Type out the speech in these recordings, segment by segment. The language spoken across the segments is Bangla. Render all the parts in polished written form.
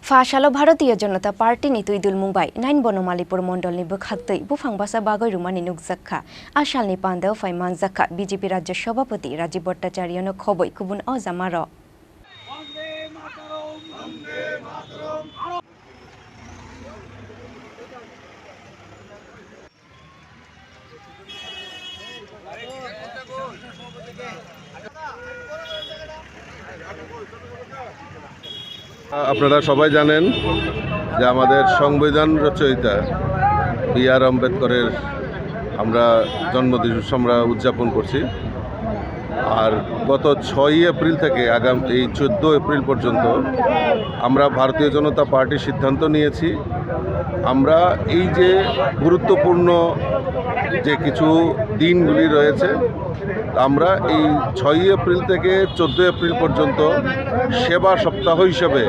Fashalo Bharatiya Janata Party ni Twidulmung bai 9 Banamalipur Mandal ni Bwkhaktwi Buphang Bwsa Bagwi Rwmani Nukjakha Ashal ni Pandao Fai Manjakha BJP Rajya Sabhapati Rajiv Bhattacharya no khoboi kubun ozamaro আপনারা সবাই জানেন যে আমাদের সংবিধান রচয়িতা বি.আর. আম্বেদকরের আমরা জন্মদিবস আমরা উদযাপন করছি। আর গত 6 এপ্রিল থেকে আগামী এই 14 এপ্রিল পর্যন্ত আমরা ভারতীয় জনতা পার্টি সিদ্ধান্ত নিয়েছি আমরা এই যে গুরুত্বপূর্ণ যে কিছু দিনগুলি রয়েছে আমরা এই 6 এপ্রিল থেকে 14 এপ্রিল পর্যন্ত সেবা সপ্তাহ হিসেবে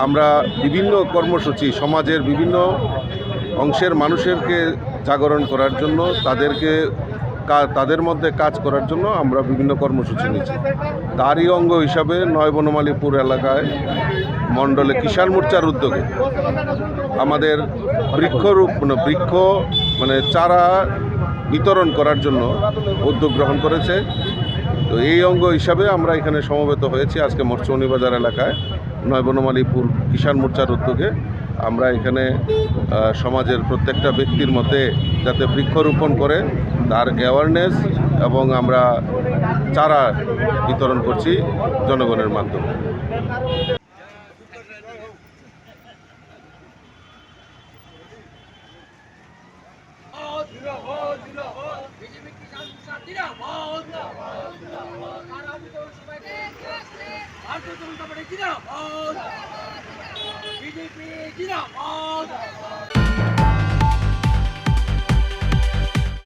আমরা বিভিন্ন কর্মসূচি সমাজের বিভিন্ন অংশের মানুষেরকে জাগরণ করার জন্য তাদের মধ্যে কাজ করার জন্য আমরা বিভিন্ন কর্মসূচি নিয়েছি। তারই অঙ্গ হিসাবে 9 বনমালীপুর এলাকায় মণ্ডলে কিষাণ মোর্চার উদ্যোগে আমাদের বৃক্ষ চারা বিতরণ করার জন্য উদ্যোগ গ্রহণ করেছে। তো এই অঙ্গ হিসাবে আমরা এখানে সমবেত হয়েছি আজকে মৎস্যনী বাজার এলাকায় 9 বনমালীপুর কিষাণ মোর্চার উদ্যোগে। আমরা এখানে সমাজের প্রত্যেকটা ব্যক্তির মধ্যে যাতে বৃক্ষরোপণ করে তার অ্যাওয়ারনেস এবং আমরা চারা বিতরণ করছি জনগণের মাধ্যমে। BJP